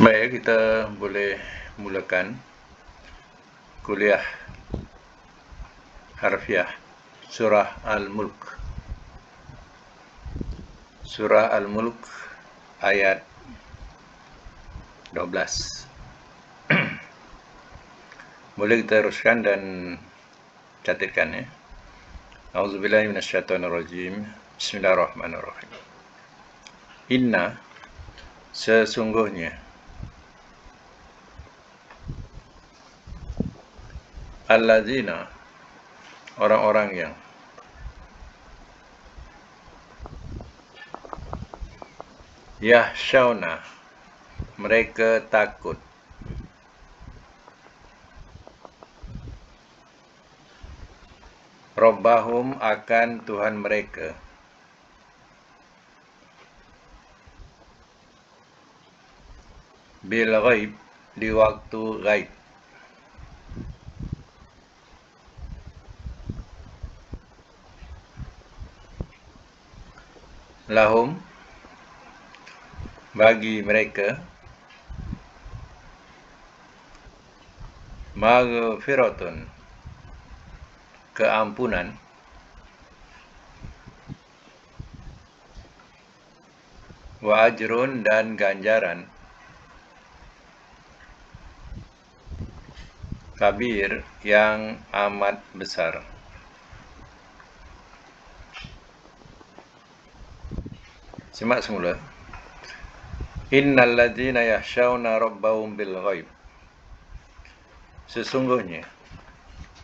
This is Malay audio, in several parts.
Baik, kita boleh mulakan kuliah harfiah Surah Al-Mulk. Surah Al-Mulk ayat 12. Boleh kita teruskan dan catatkan ya. A'udzubillahi minasyaitonirrajim. Bismillahirrahmanirrahim. Inna, sesungguhnya, alladzina, orang-orang yang yahsyauna, mereka takut, Rabbahum, akan Tuhan mereka, bil ghaib, di waktu ghaib. Lahum, bagi mereka, maghfiratun, keampunan, wa ajrun, dan ganjaran, kabir, yang amat besar. Simak semula. Innal ladzina yahsyauna rabbahum bil ghaib, sesungguhnya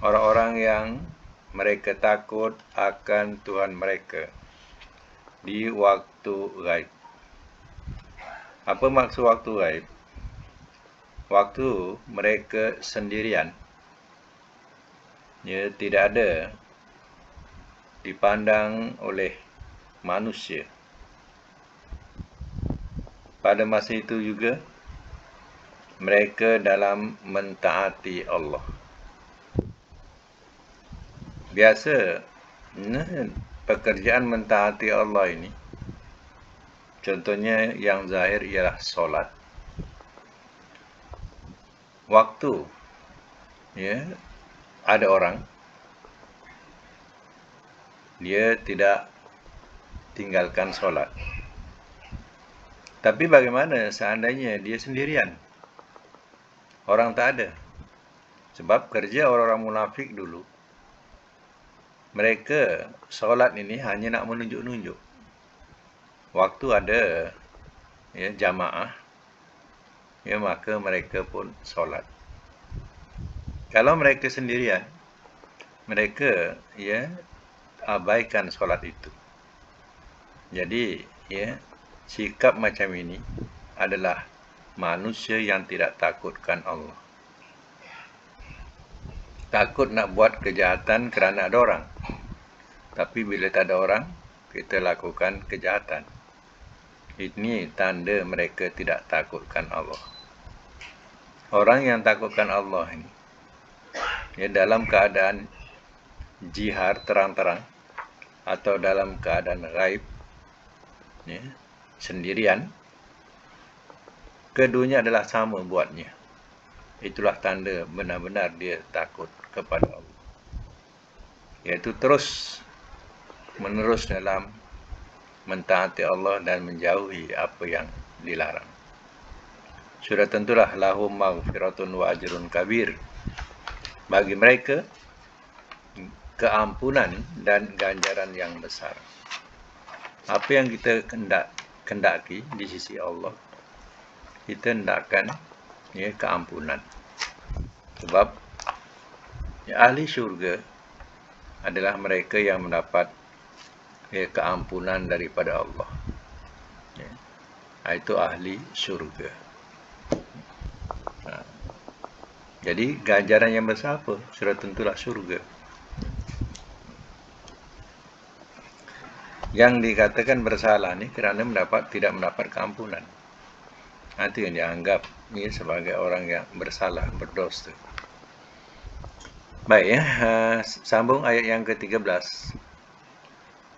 orang-orang yang mereka takut akan Tuhan mereka di waktu ghaib. Apa maksud waktu ghaib? Waktu mereka sendirian, ya, tidak ada dipandang oleh manusia. Pada masa itu juga mereka dalam mentaati Allah. Biasa pekerjaan mentaati Allah ini, contohnya yang zahir ialah solat. Waktu, ya, ada orang dia tidak tinggalkan solat. Tapi bagaimana seandainya dia sendirian? Orang tak ada. Sebab kerja orang-orang munafik dulu, mereka solat ini hanya nak menunjuk-nunjuk. Waktu ada, ya, jamaah, ya, maka mereka pun solat. Kalau mereka sendirian, mereka, ya, abaikan solat itu. Jadi, ya, sikap macam ini adalah manusia yang tidak takutkan Allah. Takut nak buat kejahatan kerana ada orang. Tapi bila tak ada orang, kita lakukan kejahatan. Ini tanda mereka tidak takutkan Allah. Orang yang takutkan Allah ini, ya, dalam keadaan jihar terang-terang atau dalam keadaan ghaib, ya, sendirian, keduanya adalah sama buatnya. Itulah tanda benar-benar dia takut kepada Allah, iaitu terus menerus dalam mentaati Allah dan menjauhi apa yang dilarang. Sudah tentulah lahum maghfiratun wa ajrun kabir, bagi mereka keampunan dan ganjaran yang besar. Apa yang kita kendaki di sisi Allah, kita hendakkan, ya, keampunan. Sebab, ya, ahli syurga adalah mereka yang mendapat, ya, keampunan daripada Allah, ya. Itu ahli syurga. Jadi ganjaran yang besar apa? Sudah tentulah syurga. Yang dikatakan bersalah ni kerana tidak mendapat keampunan. Itu yang dianggap, ya, sebagai orang yang bersalah, berdosa. Baik, ya, sambung ayat yang ke-13.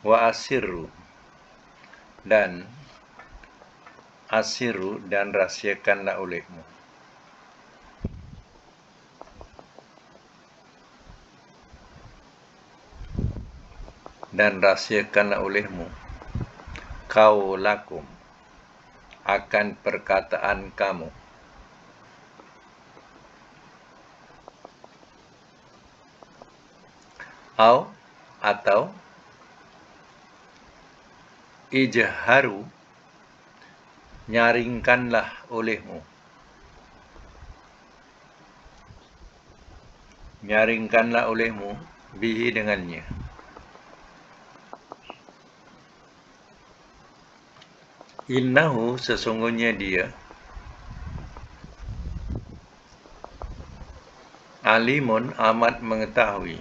Wa asirru, dan asiru dan rahsiakanlah olehmu. Dan rahsiakanlah olehmu qaulakum, akan perkataan kamu. Atau ijharu, nyaringkanlah olehmu. Nyaringkanlah olehmu bihi, dengannya. Innahu, sesungguhnya dia, alimun, amat mengetahui,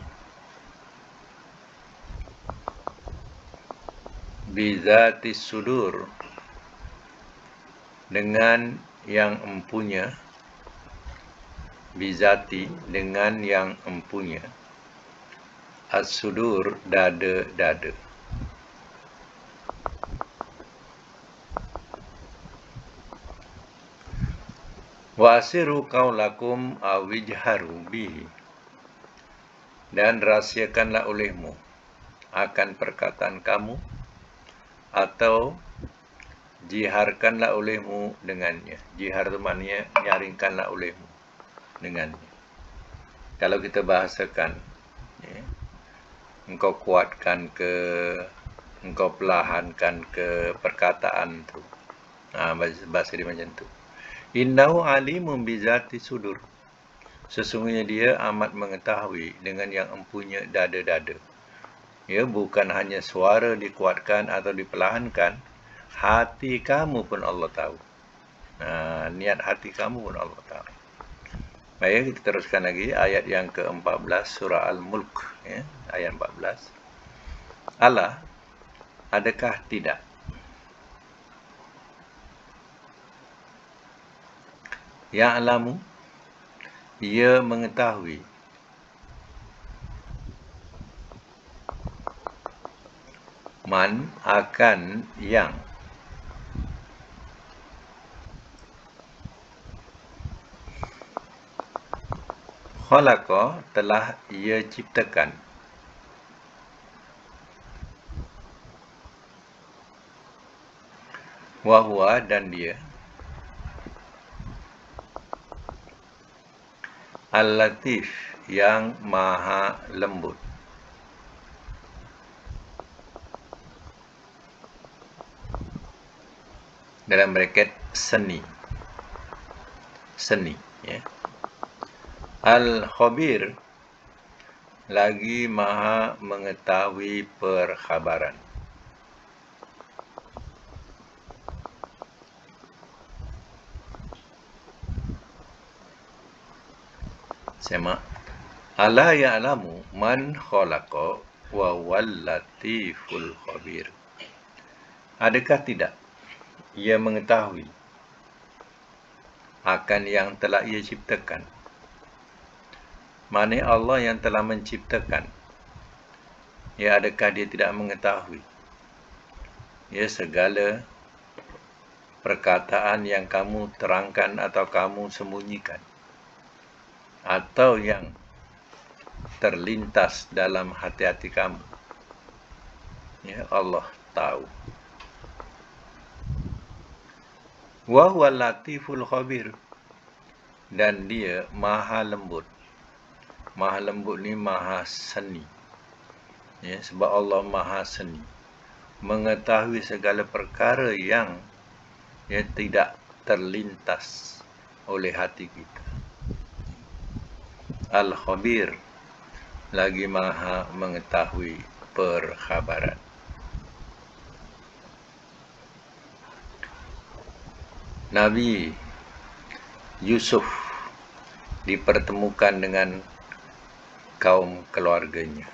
bizatis sudur, dengan yang empunya, bizati, dengan yang empunya, as-sudur, dada-dada. Wa asiru qaulakum awijharu bihi, dan rahsiakanlah olehmu akan perkataan kamu, atau jiharkanlah olehmu dengannya. Jihar itu maknanya nyaringkanlah olehmu dengannya. Kalau kita bahasakan, engkau kuatkan ke, engkau perlahankan ke perkataan tu. Bahasa dia macam tu. Innahu alimun bizati sudur, sesungguhnya dia amat mengetahui dengan yang empunya dada-dada. Ya, bukan hanya suara dikuatkan atau diperlahankan, hati kamu pun Allah tahu. Niat hati kamu pun Allah tahu. Baik, kita teruskan lagi ayat yang ke-14 surah Al-Mulk, ya, ayat 14. Allah, adakah tidak? Ya'lamu, ia mengetahui, man, akan yang, khalaqa, telah ia ciptakan, wa huwa, dan dia, al-latif, yang maha lembut. Dalam braket seni, ya. Al-khabir, lagi maha mengetahui perkhabaran. Semak. Ala ya'lamu man khalaqa wa wal latiful khabir. Adakah tidak ia mengetahui akan yang telah ia ciptakan? Maksudnya Allah yang telah menciptakan. Ya, adakah dia tidak mengetahui? Ya, segala perkataan yang kamu terangkan atau kamu sembunyikan, atau yang terlintas dalam hati-hati kamu. Ya, Allah tahu. Wa huwal latiful khabir, dan dia maha lembut. Maha lembut ni maha seni. Ya, sebab Allah maha seni, mengetahui segala perkara yang tidak terlintas oleh hati kita. Al-Khabir, lagi maha mengetahui perkhabaran. Nabi Yusuf dipertemukan dengan kaum keluarganya.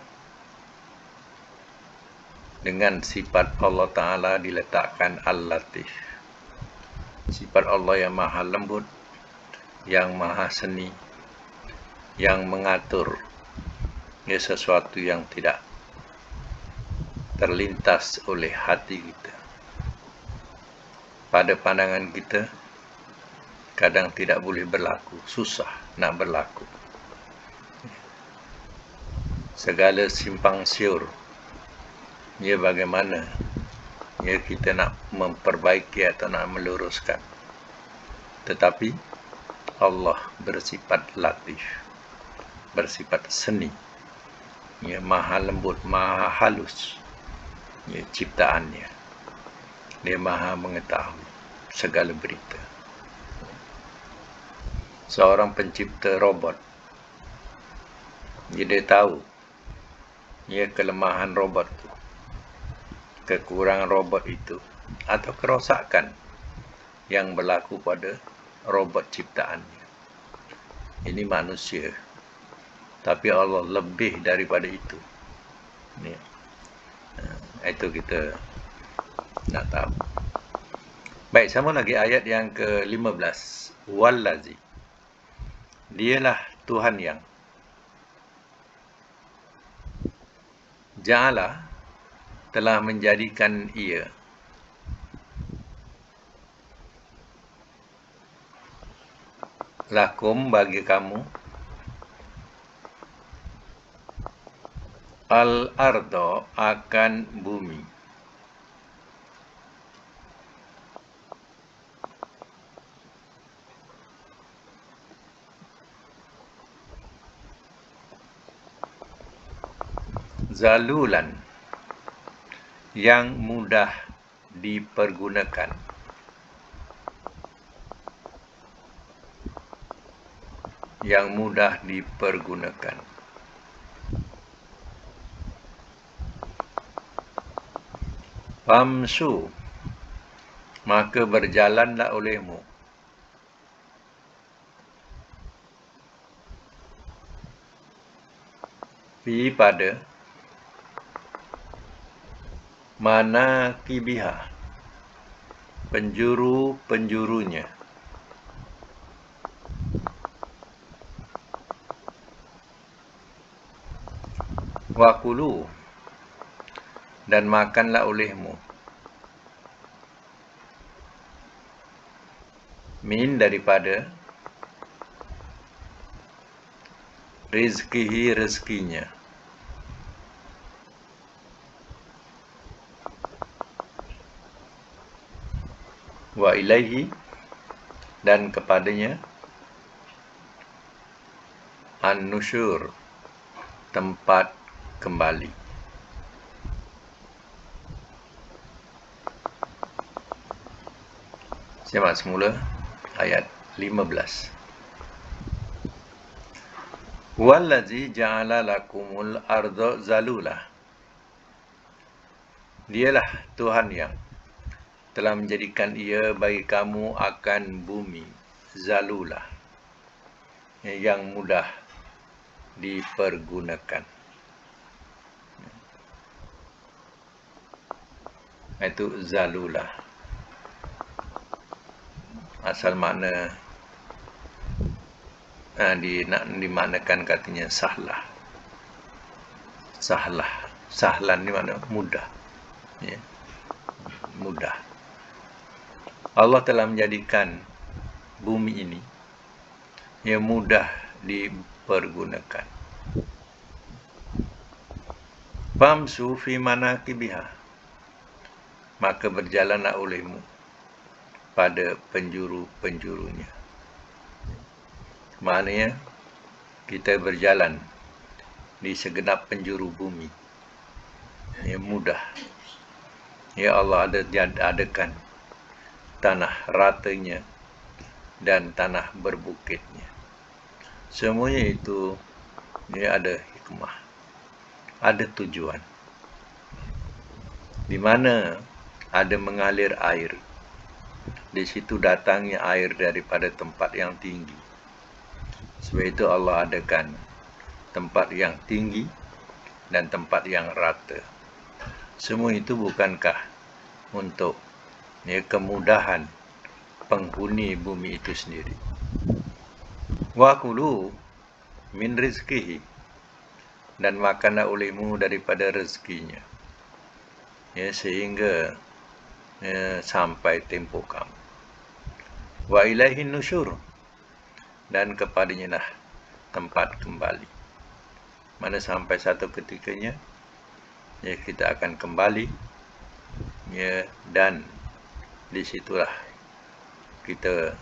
Dengan sifat Allah Ta'ala diletakkan Al-Latif. Sifat Allah yang maha lembut, yang maha seni, yang mengatur sesuatu yang tidak terlintas oleh hati kita. pada pandangan kita kadang tidak boleh berlaku, susah nak berlaku. Segala simpang siur, ya bagaimana ya kita nak memperbaiki atau nak meluruskan. Tetapi Allah bersifat latif, bersifat seni, ya maha lembut, maha halus, ya ciptaannya. Dia maha mengetahui segala berita. Seorang pencipta robot, dia tahu ya kelemahan robot itu, kekurangan robot itu, atau kerosakan yang berlaku pada robot ciptaannya. Ini manusia, tapi Allah lebih daripada itu. Ya. Itu kita nak tahu. Baik, sama lagi ayat yang ke-15. Wallazi, dialah Tuhan yang ja'ala, telah menjadikan ia lakum, bagi kamu, al-ardo, akan bumi, zalulan, yang mudah dipergunakan, yang mudah dipergunakan. Famsu, maka berjalanlah olehmu, fi, pada, manakibiha, penjuru-penjurunya, wakulu, dan makanlah olehmu, min, daripada, rizkihi, rezekinya, wa ilaihi, dan kepadanya, an-nusyur, tempat kembali. Simak semula ayat 15. Wallazi ja'ala lakumul arda zalula, dialah Tuhan yang telah menjadikan ia bagi kamu akan bumi zalula, yang mudah dipergunakan. Itu zalula. Asal makna dimaknakan katanya sahlah. Sahlan ni makna mudah. Ya. Mudah. Allah telah menjadikan bumi ini yang mudah dipergunakan. Famsu fi manakibiha, maka berjalanlah olehmu pada penjuru-penjurunya. Maknanya kita berjalan di segenap penjuru bumi. Ya, mudah. Ya Allah adakan tanah ratanya dan tanah berbukitnya. Semuanya itu ya ada hikmah, ada tujuan. Di mana ada mengalir air, di situ datangnya air daripada tempat yang tinggi. Sebab itu Allah adakan tempat yang tinggi dan tempat yang rata. Semua itu bukankah untuk kemudahan penghuni bumi itu sendiri. Wa kulu min rizkihi, dan makanlah olehmu daripada rezekinya. Ya, sehingga sampai tempoh kamu. Wa ilaihin nusyur, dan kepadanya lah tempat kembali. Mana sampai satu ketikanya kita akan kembali, dan disitulah kita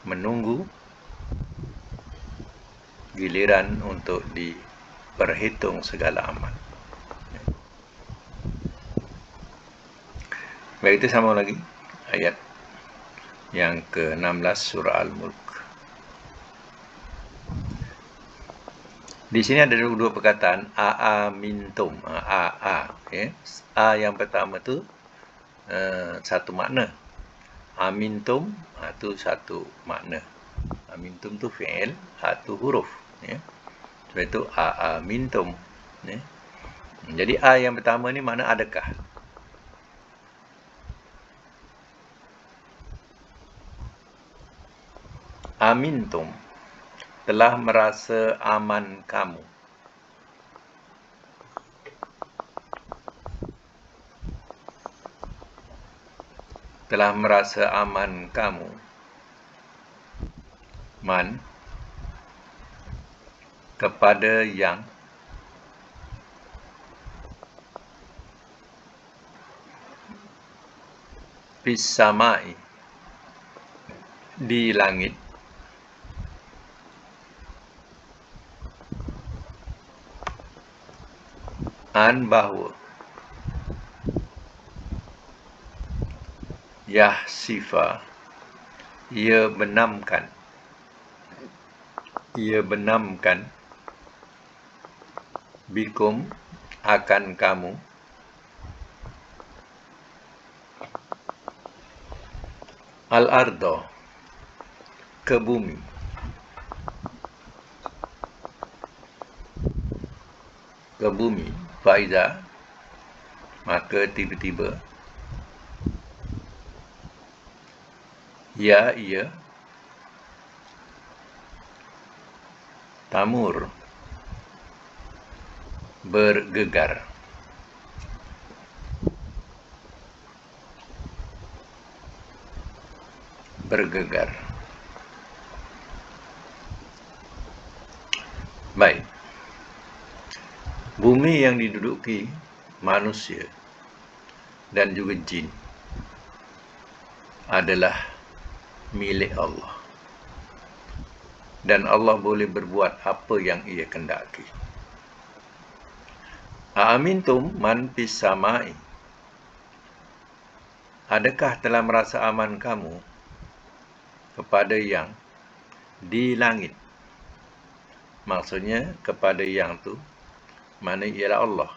menunggu giliran untuk diperhitung segala amal. Baik, itu sama lagi ayat yang ke-16 surah Al-Mulk. Di sini ada dua perkataan, aamintum. A yang pertama tu satu makna. Amintum itu satu makna. Amintum tu fi'il, tu huruf. Sebab itu aamintum. Jadi A yang pertama ni makna adakah. Amintum, telah merasa aman kamu. Telah merasa aman kamu. Man, kepada yang fis samai, di langit, an bahawa yahsifa, ia benamkan bikum, akan kamu, al-ardo, ke bumi. Ke bumi, faiza, maka tiba-tiba ia tamur, bergegar. Baik. Bumi yang diduduki manusia dan juga jin adalah milik Allah. Dan Allah boleh berbuat apa yang ia kendaki. Aamintum man fis samai, adakah telah merasa aman kamu kepada yang di langit? Maksudnya kepada yang tu mana ialah Allah.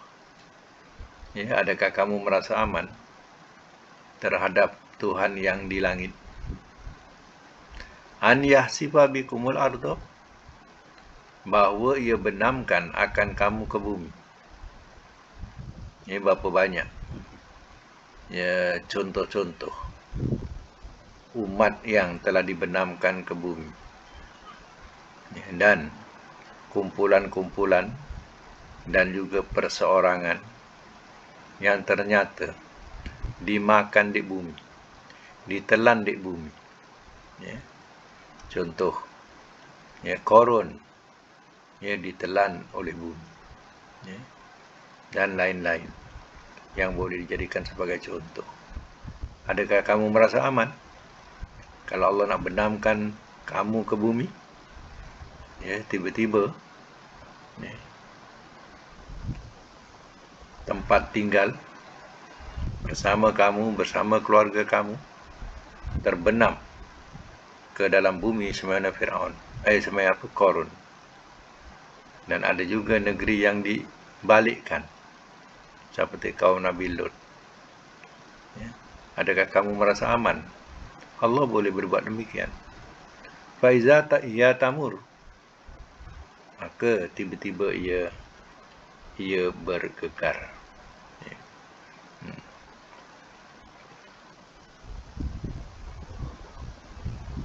Adakah kamu merasa aman terhadap Tuhan yang di langit? An yahsifa bikumul ardo, bahawa ia benamkan akan kamu ke bumi. Ini berapa banyak contoh-contoh umat yang telah dibenamkan ke bumi, dan kumpulan-kumpulan dan juga perseorangan yang ternyata dimakan di bumi, ditelan di bumi. Contoh, Korun, ditelan oleh bumi, dan lain-lain yang boleh dijadikan sebagai contoh. Adakah kamu merasa aman kalau Allah nak benamkan kamu ke bumi? Tiba-tiba tempat tinggal bersama kamu, bersama keluarga kamu, terbenam ke dalam bumi semana Fir'aun, semana Korun. Dan ada juga negeri yang dibalikkan, seperti kaum Nabi Lut. Adakah kamu merasa aman? Allah boleh berbuat demikian. Faiza ia tamur, maka tiba-tiba ia bergegar.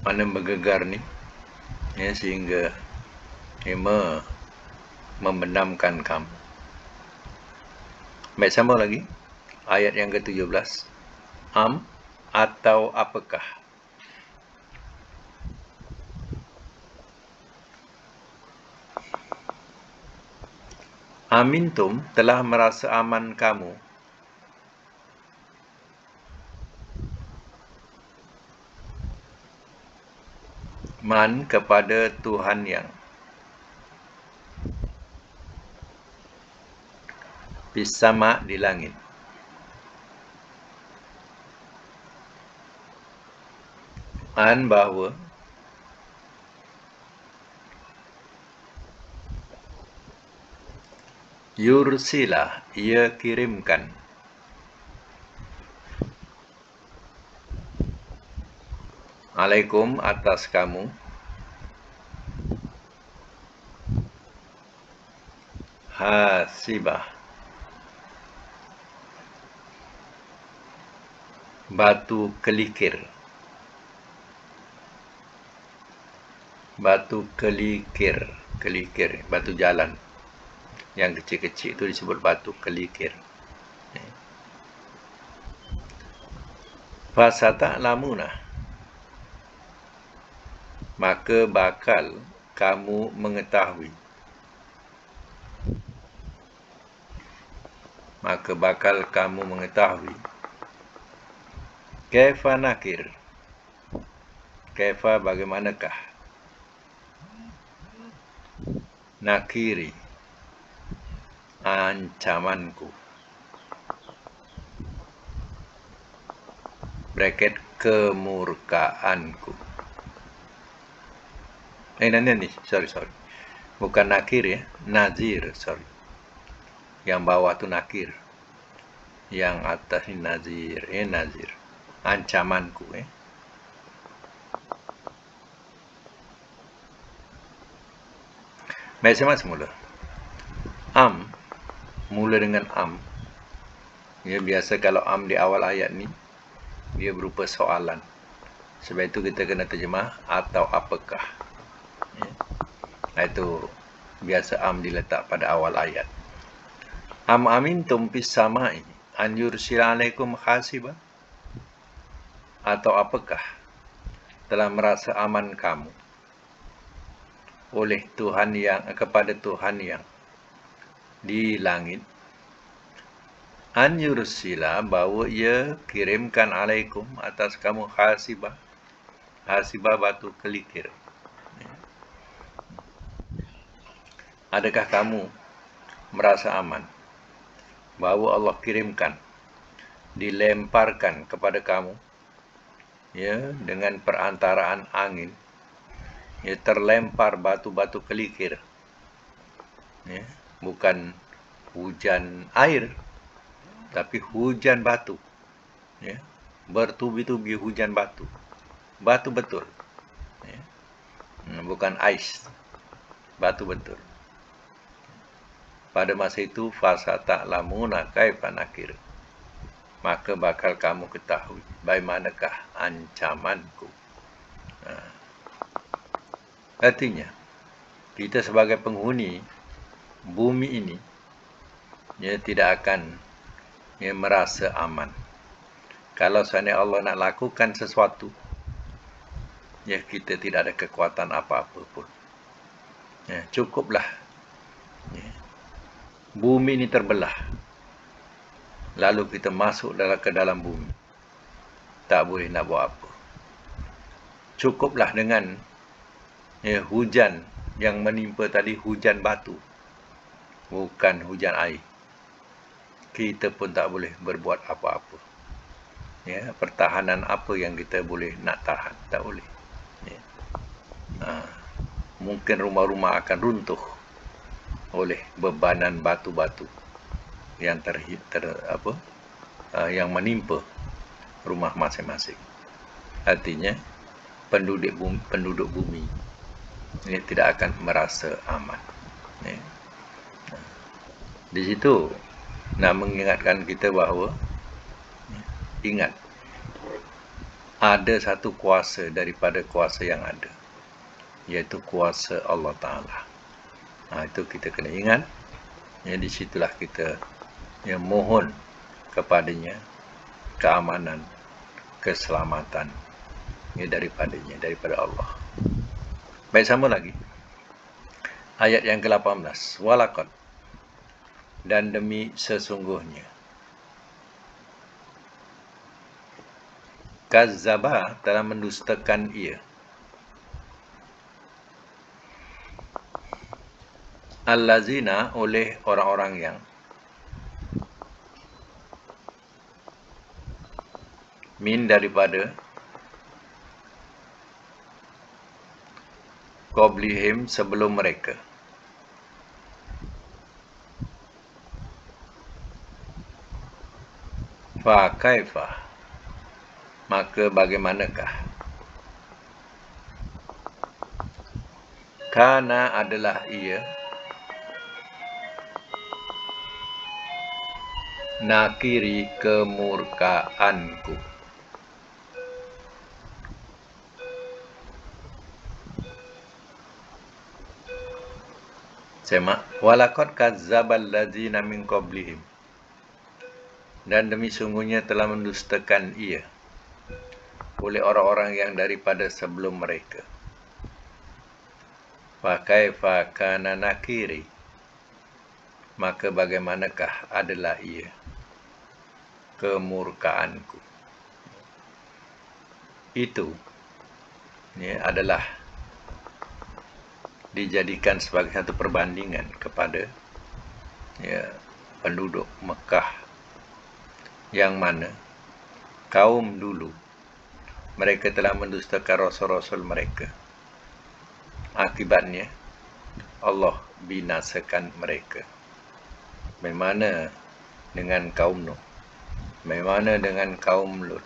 Mana bergegar ni, sehingga membenamkan kamu. Baik, sama lagi ayat yang ke-17. atau apakah? Amintum telah merasa aman kamu. Man kepada Tuhan yang. Bisama di langit. An bahawa yursila ia kirimkan alaikum atas kamu hasibah batu kelikir. Batu kelikir, kelikir, batu jalan yang kecil-kecil itu disebut batu kelikir. Fasata lamuna, maka bakal kamu mengetahui. Maka bakal kamu mengetahui. Kaifa nakir, kaifa bagaimanakah, nakiri ancamanku, bracket kemurkaanku. Nanti, sorry. Bukan nakir ya, nazir, sorry. Yang bawah tu nakir. Yang atas ni nazir, nazir. Ancamanku, Baik, saya masih mula. Mula dengan Ya, biasa kalau di awal ayat ni, dia berupa soalan. Sebab itu kita kena terjemah atau apakah. Itu biasa diletak pada awal ayat. Amintum fis samai an yursila alaikum hasiba, atau apakah telah merasa aman kamu oleh Tuhan yang, kepada Tuhan yang di langit, an yursila, bahawa ia kirimkan alaikum atas kamu hasibah batu kelikir. Adakah kamu merasa aman bahawa Allah kirimkan, dilemparkan kepada kamu, dengan perantaraan angin, terlempar batu-batu kelikir, bukan hujan air, tapi hujan batu, bertubi-tubi hujan batu betul, bukan ais, batu betul. Pada masa itu fasata lamuna kaifa nakir, maka bakal kamu ketahui bagaimanakah ancamanku. Artinya, kita sebagai penghuni bumi ini, tidak akan merasa aman. Kalau seandainya Allah nak lakukan sesuatu, kita tidak ada kekuatan apa-apa pun. Cukuplah bumi ini terbelah, lalu kita masuk ke dalam bumi, tak boleh nak buat apa. Cukuplah dengan hujan yang menimpa tadi, hujan batu, bukan hujan air, kita pun tak boleh berbuat apa-apa. Pertahanan apa yang kita boleh nak tahan? Tak boleh. Mungkin rumah-rumah akan runtuh oleh bebanan batu-batu yang yang menimpa rumah masing-masing. Artinya, penduduk bumi ini tidak akan merasa aman. Di situ nak mengingatkan kita bahawa, ingat, ada satu kuasa daripada kuasa yang ada, iaitu kuasa Allah Ta'ala. Itu kita kena ingat. Di situlah kita mohon kepadanya keamanan keselamatan daripada Allah. Baik, sama lagi. Ayat yang ke-18. Walaqad, dan demi sesungguhnya. Kazzaba, telah mendustakan ia. Allazina, oleh orang-orang yang. Min, daripada. Qablihim, sebelum mereka. Fa kaifah, maka bagaimanakah. Kana, adalah ia. Nakiri, kemurkaanku. Semak. Walaqad kazzabal ladzina min qablihim, dan demi sungguhnya telah mendustakan ia oleh orang-orang yang daripada sebelum mereka. Fa kaifa kana nakiri, maka bagaimanakah adalah ia kemurkaanku. Itu adalah dijadikan sebagai satu perbandingan kepada penduduk Mekah, yang mana kaum dulu mereka telah mendustakan rasul-rasul mereka. Akibatnya Allah binasakan mereka. Bagaimana dengan kaum Nuh, bagaimana dengan kaum Lut,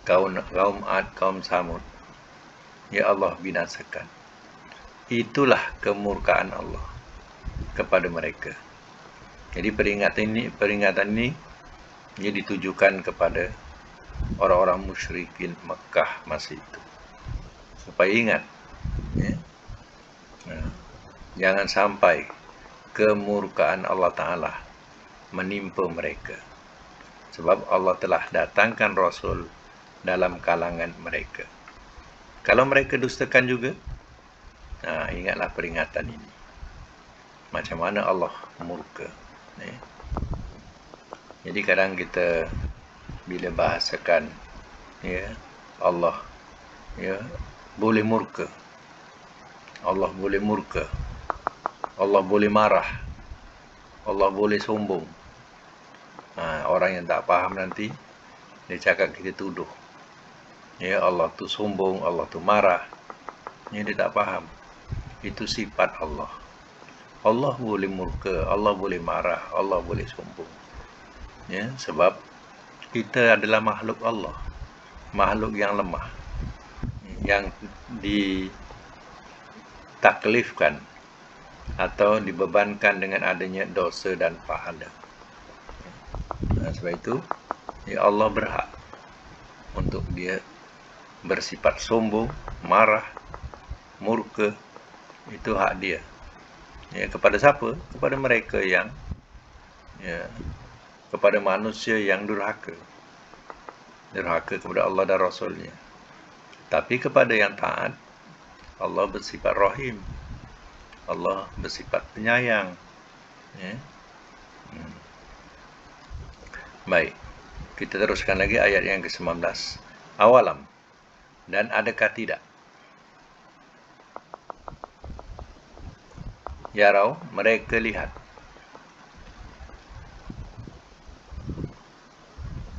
kaum Ad, kaum Samud, Allah binasakan. Itulah kemurkaan Allah kepada mereka. Jadi peringatan ini ditujukan kepada orang-orang musyrikin Mekah masa itu, supaya ingat, jangan sampai kemurkaan Allah Ta'ala menimpa mereka, sebab Allah telah datangkan Rasul dalam kalangan mereka. Kalau mereka dustakan juga, ingatlah peringatan ini, macam mana Allah murka. Jadi kadang kita bila bahasakan Allah boleh murka, Allah boleh murka, Allah boleh marah, Allah boleh sombong. Orang yang tak faham nanti dia cakap kita tuduh Allah tu sombong, Allah tu marah. Dia tak faham. Itu sifat Allah. Allah boleh murka, Allah boleh marah, Allah boleh sombong. Sebab kita adalah makhluk Allah, makhluk yang lemah, yang ditaklifkan atau dibebankan dengan adanya dosa dan pahala. Sebab itu Allah berhak untuk dia bersifat sombong, marah, murka. Itu hak dia. Kepada siapa? Kepada mereka yang kepada manusia yang durhaka kepada Allah dan Rasulnya. Tapi kepada yang taat, Allah bersifat rahim, Allah bersifat penyayang. Baik, kita teruskan lagi ayat yang ke-19. Awalam, dan adakah tidak, yarau, mereka lihat,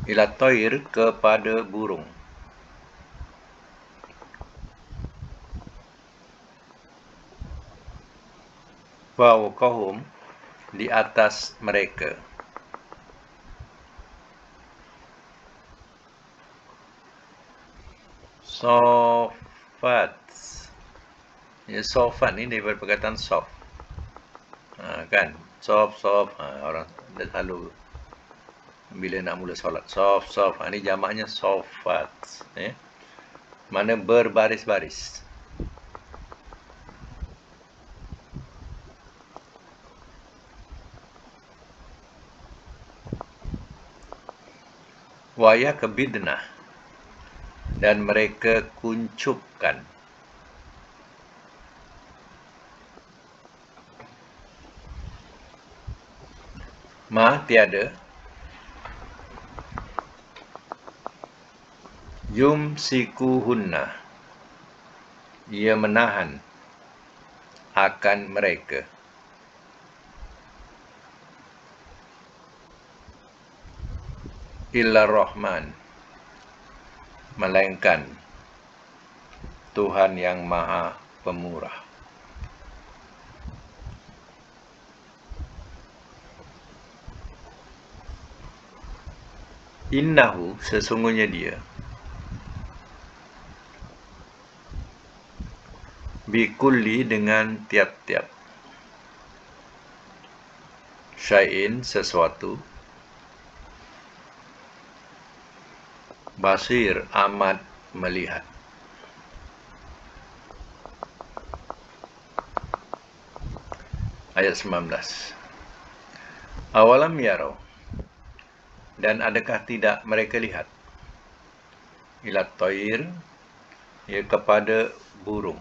ila toir, kepada burung, fawqahum, di atas mereka, sofat. Sofat ni daripada perkataan soft, kan, soft, orang dah selalu bila nak mula solat, soft, ni jamaknya sofat, mana berbaris-baris. Waya kebidnah, dan mereka kuncupkan. Ma tiada, yumsikuhunna, ia menahan akan mereka. Illa Rahman, melainkan Tuhan yang Maha Pemurah. Innahu, sesungguhnya dia, bikulli, dengan tiap-tiap, syai'in, sesuatu, basir, amat melihat. Ayat 19. Awalam yarau, dan adakah tidak mereka lihat, ilat toir, ya, kepada burung.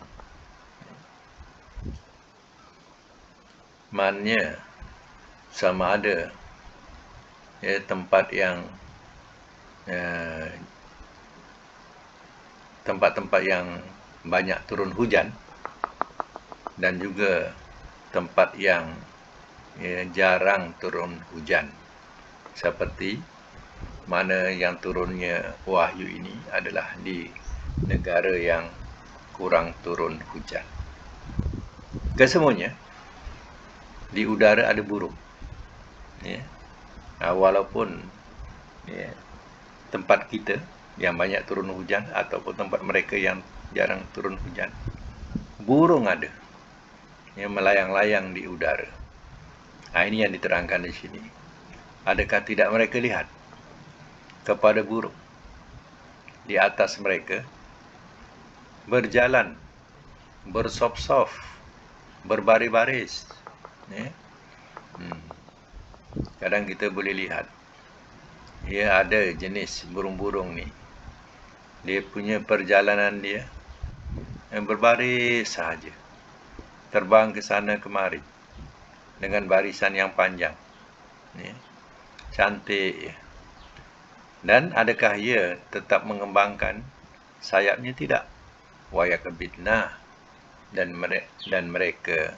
Mannya sama ada, ya, tempat yang tempat-tempat yang banyak turun hujan, dan juga tempat yang, ya, jarang turun hujan, seperti mana yang turunnya wahyu ini adalah di negara yang kurang turun hujan. Kesemuanya di udara ada burung, ya. Walaupun, ya, tempat kita yang banyak turun hujan ataupun tempat mereka yang jarang turun hujan, burung ada yang melayang-layang di udara. Ini yang diterangkan di sini. Adakah tidak mereka lihat kepada burung di atas mereka berjalan, bersop-sop, berbaris-baris, ya? Kadang kita boleh lihat, ya, ada jenis burung-burung ni, dia punya perjalanan dia yang berbaris sahaja, terbang ke sana kemari dengan barisan yang panjang, ya. Cantik, ya. Dan adakah ia tetap mengembangkan sayapnya? Tidak. Wayakbidnah, dan mereka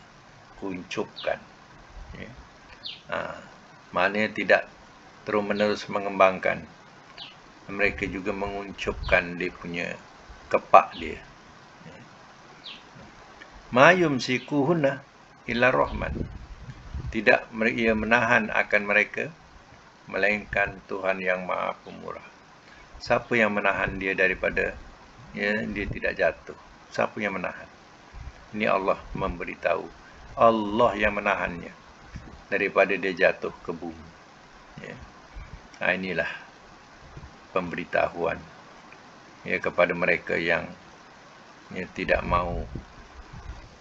kuncupkan, ya. Maknanya tidak terus-menerus mengembangkan, mereka juga menguncupkan dia punya kepak dia. Ma yumsikuhunna illa Rahman, tidak ia menahan akan mereka melainkan Tuhan yang Maha Pemurah. Siapa yang menahan dia daripada, ya, dia tidak jatuh? Siapa yang menahan? Ini Allah memberitahu, Allah yang menahannya daripada dia jatuh ke bumi, ya. Inilah pemberitahuan, ya, kepada mereka yang, ya, tidak mau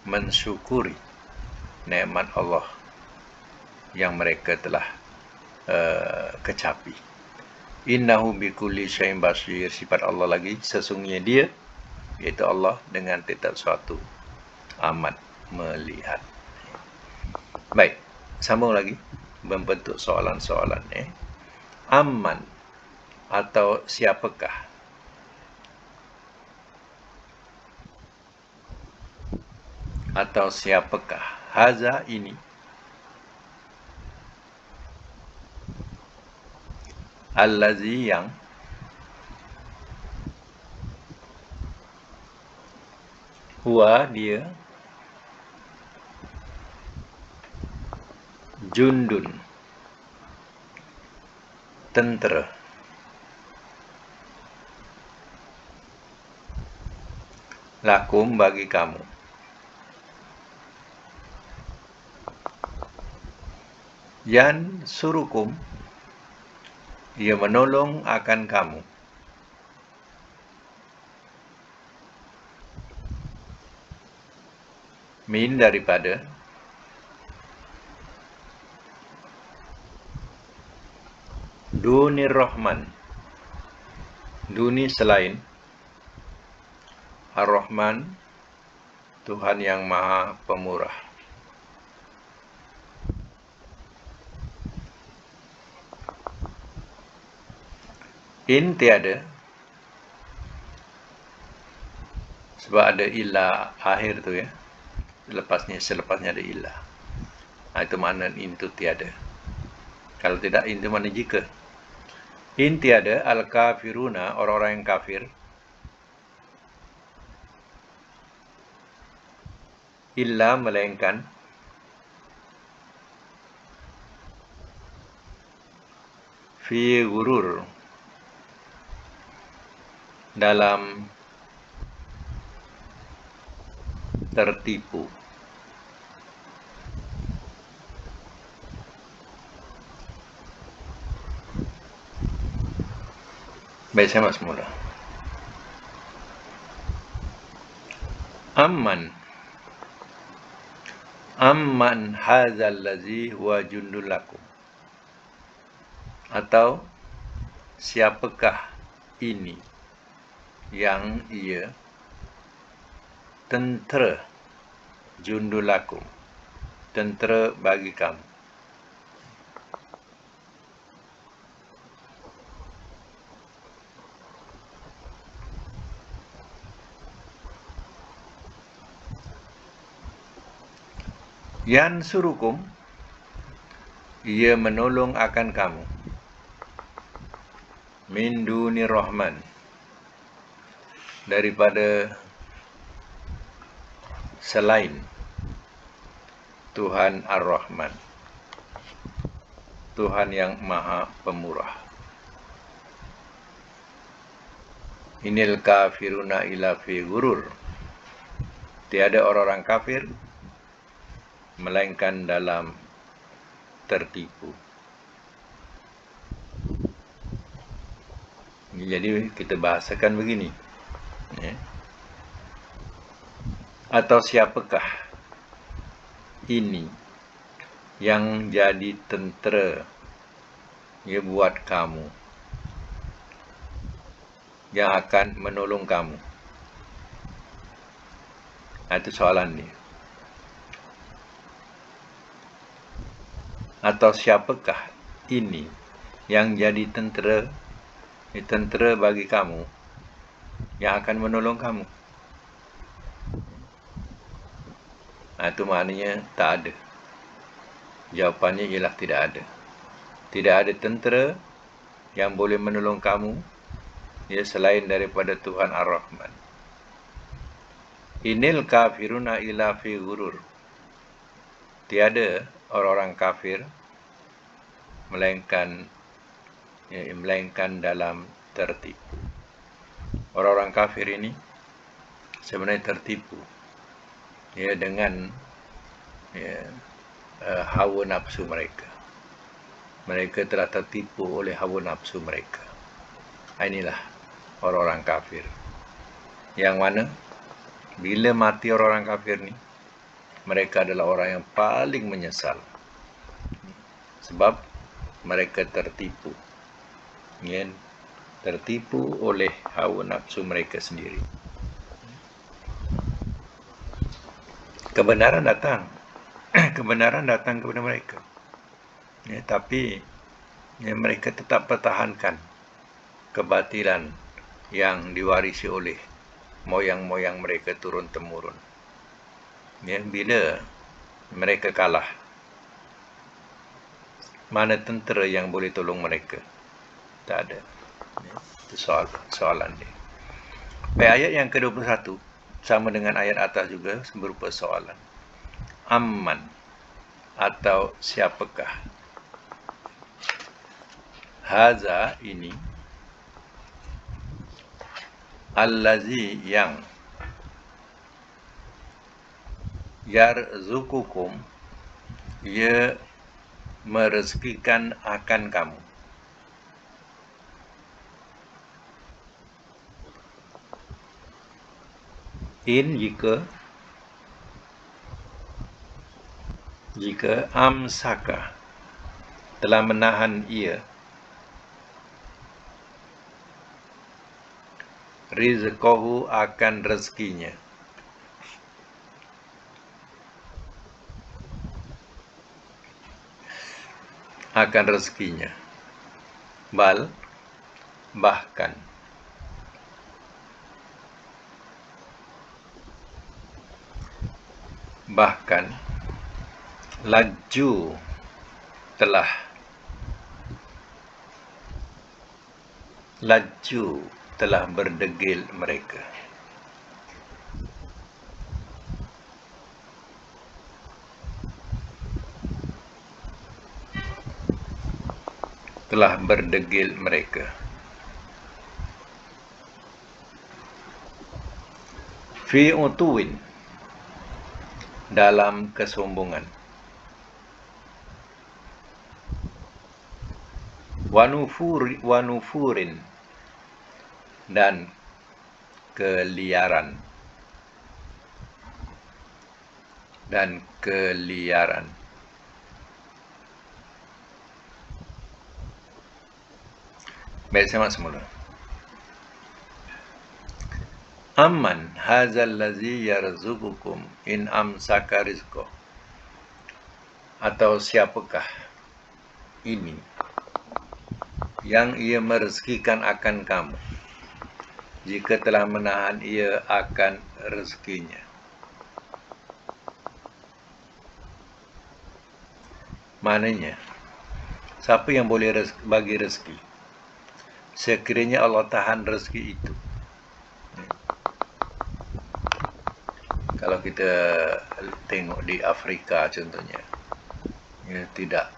mensyukuri nikmat Allah yang mereka telah kecapi. Innahu bikulli syai'in basir, sifat Allah lagi, sesungguhnya dia, iaitu Allah, dengan setiap sesuatu amat melihat. Baik, sambung lagi, membentuk soalan-soalan. Amman, atau siapakah? Atau siapakah? Haza, ini. Allazi, yang. Huwa, dia. Jundun, tentera. Lakum, bagi kamu. Yan surukum, ia menolong akan kamu. Min, daripada. Dunir Rahman, Duni selain Ar-Rahman, Tuhan yang Maha Pemurah. In tiada, sebab ada illa akhir tu ya. Selepasnya ada illa. Itu makna in tu tiada. Kalau tidak, in tu makna jika. In tiada, al-kafiruna, orang-orang yang kafir, illa melainkan, fi gurur, dalam tertipu. Baik, saya masuk mula. Amman hadzal ladzi huwa jundul lakum. Atau siapakah ini yang ia tentera, jundul lakum, tentera bagi kamu. Yansurukum, ia menolong akan kamu. Min duni rahman, daripada selain Tuhan Ar-Rahman, Tuhan yang Maha Pemurah. Inil kafiruna ila fi gurur, tiada orang-orang kafir melainkan dalam tertipu. Jadi kita bahasakan begini, ya. Atau siapakah ini yang jadi tentera ya buat kamu, yang akan menolong kamu. Itu soalan ni. Atau siapakah ini yang jadi tentera bagi kamu, yang akan menolong kamu. Itu maknanya tak ada. Jawapannya ialah tidak ada. Tidak ada tentera yang boleh menolong kamu ya selain daripada Tuhan Ar-Rahman. Inil kafiruna ila fi gurur, tiada orang-orang kafir melainkan dalam tertipu. Orang-orang kafir ini sebenarnya tertipu ya dengan hawa nafsu mereka. Mereka telah tertipu oleh hawa nafsu mereka. Inilah orang-orang kafir. Yang mana bila mati orang-orang kafir ni, mereka adalah orang yang paling menyesal. Sebab mereka tertipu. Ya, tertipu oleh hawa nafsu mereka sendiri. Kebenaran datang. Kebenaran datang kepada mereka. Ya, tapi ya, mereka tetap pertahankan kebatilan yang diwarisi oleh moyang-moyang mereka turun-temurun. Ya, bila mereka kalah, mana tentera yang boleh tolong mereka? Tak ada. Ya, itu soalan dia. Baik, ayat yang ke-21 sama dengan ayat atas juga berupa soalan. Amman, atau siapakah? Haza, ini. Allazi, yang. Yarzukukum, ia merezekikan akan kamu. In, jika amsaka, telah menahan ia, rizqahu akan rezekinya. Akan rezekinya. Bal, bahkan. Bahkan laju telah berdegil mereka. Telah berdegil mereka. Fi utuwin, dalam kesombongan. Wanufurin, dan keliaran. Baik, sama semula. Amman hazal ladzi yarzuqukum in amsaka rizqah. Atau siapakah ini yang ia merezekikan akan kamu jika telah menahan ia akan rezekinya. Maknanya, siapa yang boleh bagi rezeki sekiranya Allah tahan rezeki itu? Kalau kita tengok di Afrika contohnya, tidak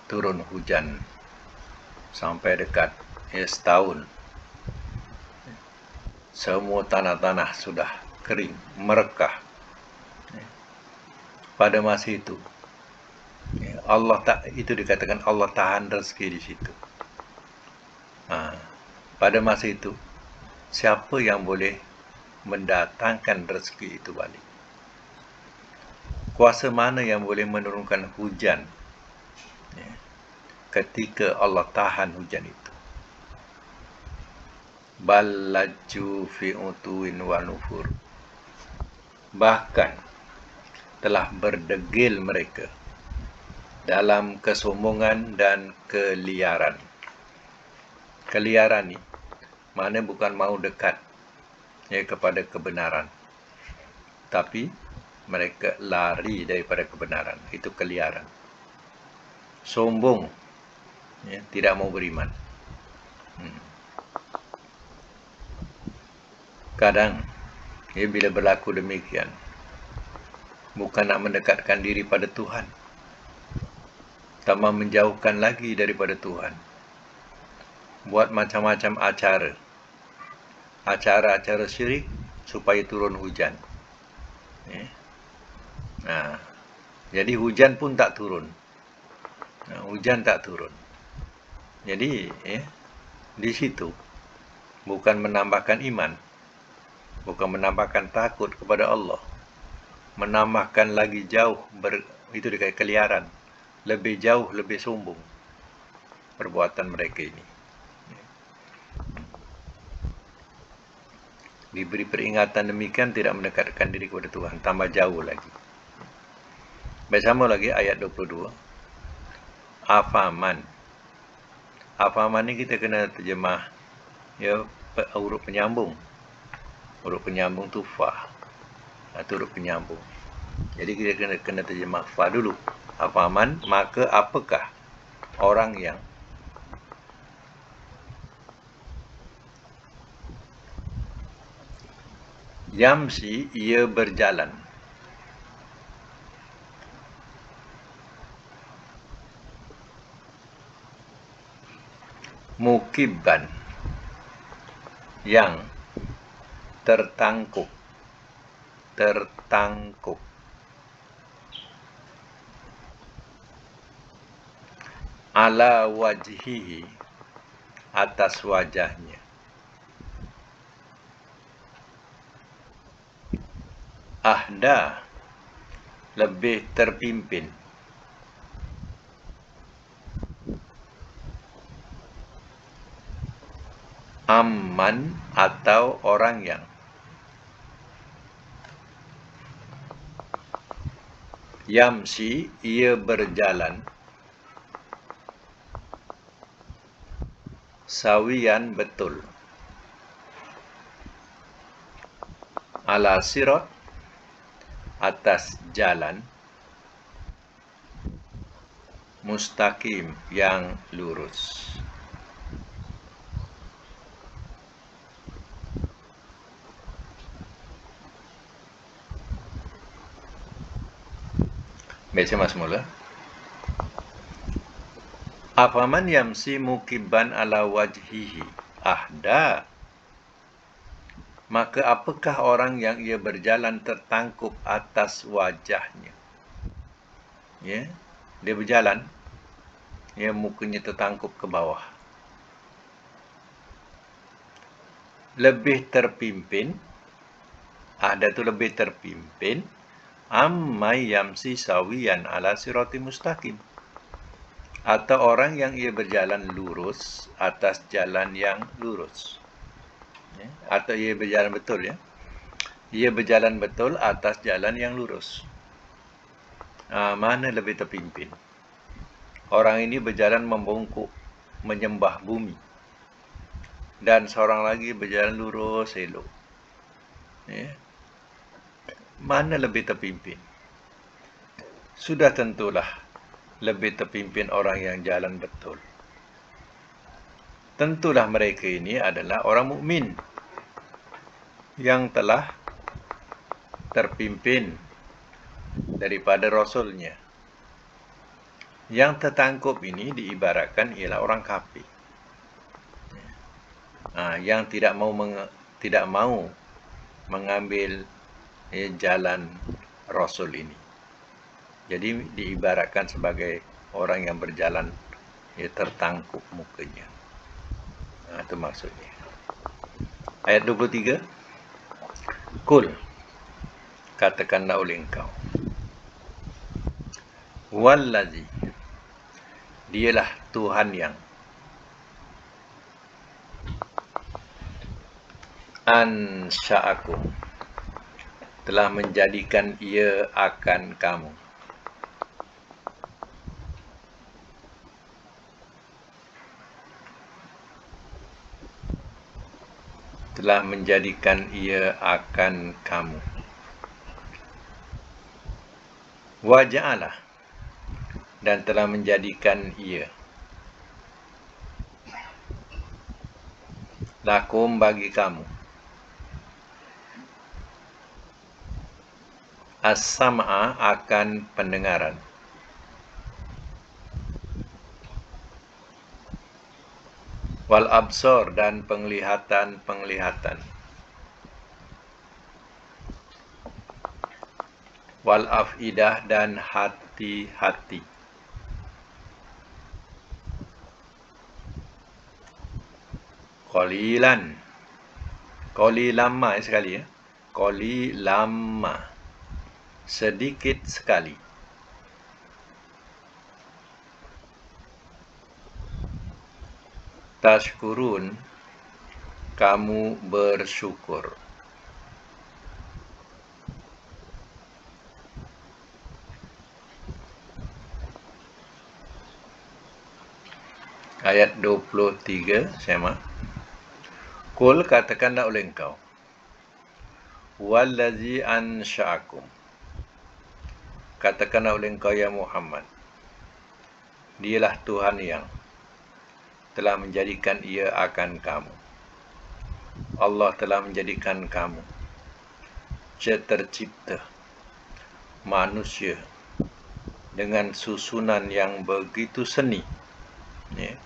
turun hujan sampai dekat setahun. Semua tanah-tanah sudah kering, merekah. Pada masa itu, itu dikatakan Allah tahan rezeki di situ. Pada masa itu, siapa yang boleh mendatangkan rezeki itu balik? Kuasa mana yang boleh menurunkan hujan ketika Allah tahan hujan itu? Bal laju fi utuwin wa nufur. Bahkan telah berdegil mereka dalam kesombongan dan keliaran. Keliaran ni mana bukan mau dekat kepada kebenaran, tapi mereka lari daripada kebenaran. Itu keliaran. Sombong, tidak mau beriman. Kadang bila berlaku demikian, bukan nak mendekatkan diri pada Tuhan, tambah menjauhkan lagi daripada Tuhan. Buat macam-macam acara syirik supaya turun hujan. Jadi hujan pun tak turun. Jadi di situ bukan menambahkan iman, bukan menambahkan takut kepada Allah, menambahkan lagi jauh, itu dekat keliaran, lebih jauh, lebih sombong perbuatan mereka ini. Diberi peringatan demikian tidak mendekatkan diri kepada Tuhan, tambah jauh lagi. Bersama lagi ayat 22. Afaman ni kita kena terjemah huruf penyambung. Huruf penyambung tu fa. Itu huruf penyambung. Jadi kita kena terjemah fa dulu. Afaman, maka apakah orang yang yamsi, ia berjalan, mukibban, yang tertangkuk, ala wajhihi, atas wajahnya, ahda, lebih terpimpin, Amman atau orang yang. Yamsi, ia berjalan. Sawiyan, betul. Ala sirat, atas jalan. Mustaqim, yang lurus. Baca mas mula. Afaman yamsi mukibban ala wajhihi ahda. Maka apakah orang yang ia berjalan tertangkup atas wajahnya? Ya, dia berjalan, ya, mukanya tertangkup ke bawah. Lebih terpimpin, ahda tu lebih terpimpin, ammay yamsi sawiyan ala sirati mustaqim. Atau orang yang ia berjalan lurus atas jalan yang lurus. Ya, atau ia berjalan betul, ya. Ia berjalan betul atas jalan yang lurus. Mana lebih terpimpin? Orang ini berjalan membungkuk, menyembah bumi. Dan seorang lagi berjalan lurus, elok. Ya. Mana lebih terpimpin? Sudah tentulah lebih terpimpin orang yang jalan betul. Tentulah mereka ini adalah orang mukmin yang telah terpimpin daripada Rasulnya. Yang tertangkup ini diibaratkan ialah orang kafir. Yang tidak mau mengambil jalan Rasul ini. Jadi diibaratkan sebagai orang yang berjalan tertangkup mukanya. Itu maksudnya. Ayat 23. Kul, katakanlah oleh engkau. Wallazi, dialah Tuhan yang ansha'akum, telah menjadikan ia akan kamu. Telah menjadikan ia akan kamu. Waja'alah, dan telah menjadikan ia lakum, bagi kamu, as-sam'a, akan pendengaran, wal absar, dan penglihatan, wal afidah, dan hati-hati. Qalilan, qalilama sekali, ya. Qalilama, sedikit sekali. Tashkurun, kamu bersyukur. Ayat 23, sama. Kul, katakanlah oleh engkau. Wallazi ansha'akum, katakanlah oleh engkau ya Muhammad, dialah Tuhan yang telah menjadikan ia akan kamu. Allah telah menjadikan kamu tercipta manusia dengan susunan yang begitu seni. Ya.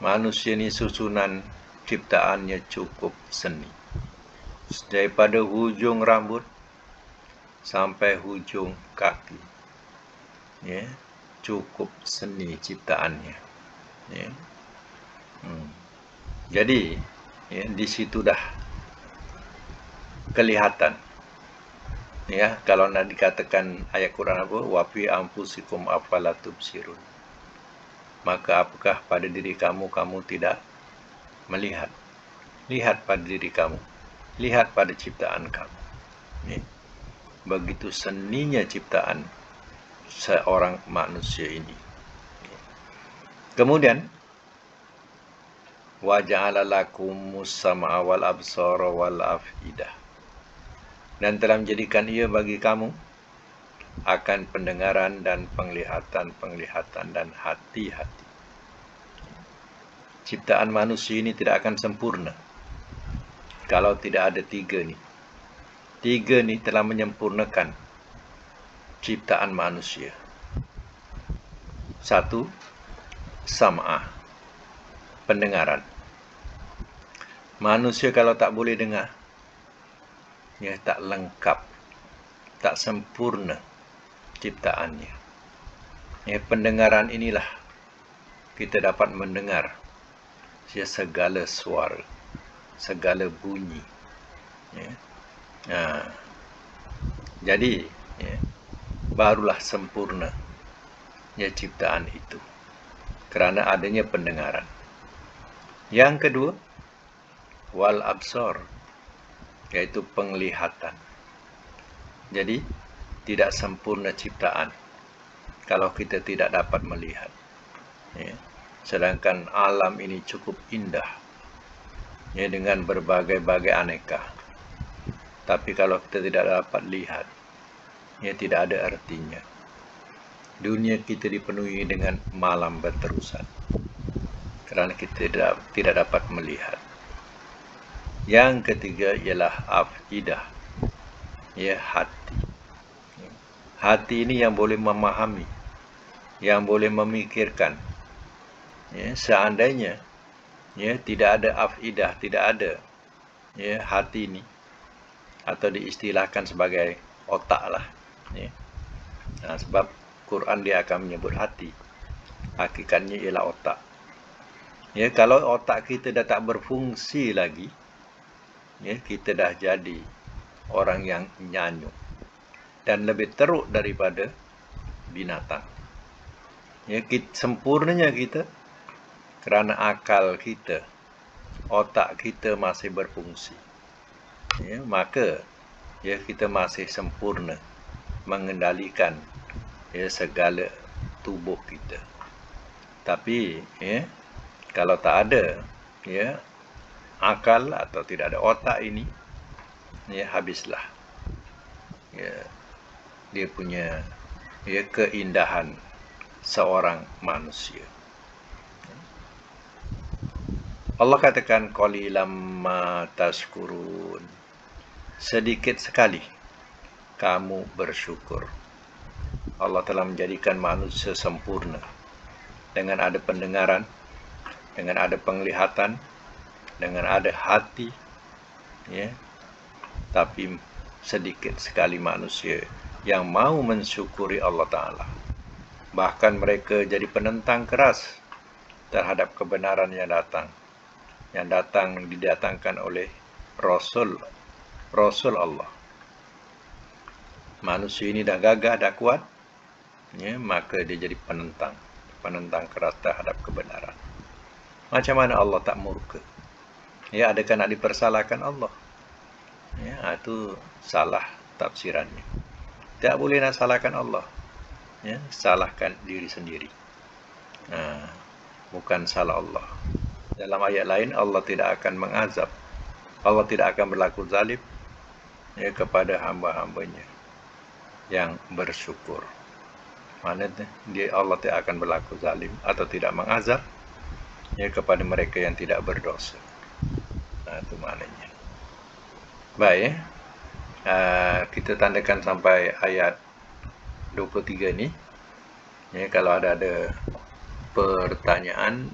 Manusia ni susunan ciptaannya cukup seni. Daripada hujung rambut sampai hujung kaki. Ya. Cukup seni ciptaannya. Ya. Jadi, ya, di situ dah kelihatan. Ya, kalau nak dikatakan ayat Quran apa? Wa fi anfusikum afala tubsirun. maka apakah pada diri kamu tidak melihat? Lihat pada diri kamu, lihat pada ciptaan kamu. Begitu seninya ciptaan seorang manusia ini. Kemudian wa ja'ala lakumus sam'a wal absara wal afidah, dan telah menjadikan ia bagi kamu akan pendengaran dan penglihatan dan hati-hati. Ciptaan manusia ini tidak akan sempurna kalau tidak ada tiga ni. Tiga ni telah menyempurnakan ciptaan manusia. Satu, sam'ah, pendengaran. Manusia kalau tak boleh dengar, ia tak lengkap, tak sempurna ciptaannya. Pendengaran inilah kita dapat mendengar segala suara, segala bunyi. Jadi barulah sempurna ciptaan itu, kerana adanya pendengaran. Yang kedua, wal absar, yaitu penglihatan. Jadi tidak sempurna ciptaan kalau kita tidak dapat melihat. Sedangkan alam ini cukup indah, dengan berbagai-bagai aneka. Tapi kalau kita tidak dapat lihat, tidak ada artinya. Dunia kita dipenuhi dengan malam berterusan, kerana kita tidak dapat melihat. Yang ketiga ialah afidah, hati. Hati ini yang boleh memahami, yang boleh memikirkan. Seandainya tidak ada afidah, tidak ada hati ini, atau diistilahkan sebagai otak lah. Sebab Quran dia akan menyebut hati, hakikatnya ialah otak. Kalau otak kita dah tak berfungsi lagi, kita dah jadi orang yang nyanyuk dan lebih teruk daripada binatang. Sempurnanya kita kerana akal kita, otak kita masih berfungsi. Maka kita masih sempurna mengendalikan segala tubuh kita. Tapi kalau tak ada akal atau tidak ada otak ini, habislah dia punya keindahan seorang manusia. Allah katakan qalilam ma tashkurun, sedikit sekali kamu bersyukur. Allah telah menjadikan manusia sempurna dengan ada pendengaran, dengan ada penglihatan, dengan ada hati, tapi sedikit sekali manusia yang mau mensyukuri Allah Ta'ala. Bahkan mereka jadi penentang keras terhadap kebenaran yang didatangkan oleh Rasul Allah. Manusia ini dah gagah, dah kuat, maka dia jadi penentang keras terhadap kebenaran. Macam mana Allah tak murka? Adakah nak dipersalahkan Allah? Itu salah tafsirannya. Tak boleh nak salahkan Allah. Salahkan diri sendiri. Bukan salah Allah. Dalam ayat lain, Allah tidak akan mengazab. Allah tidak akan berlaku zalim kepada hamba-hambanya yang bersyukur. Maknanya Allah tidak akan berlaku zalim atau tidak mengazab kepada mereka yang tidak berdosa. Itu maknanya. Baik, kita tandakan sampai ayat 23 ni. Kalau ada pertanyaan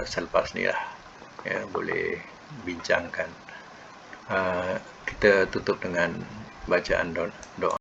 selepas ni lah, boleh bincangkan. Kita tutup dengan bacaan doa.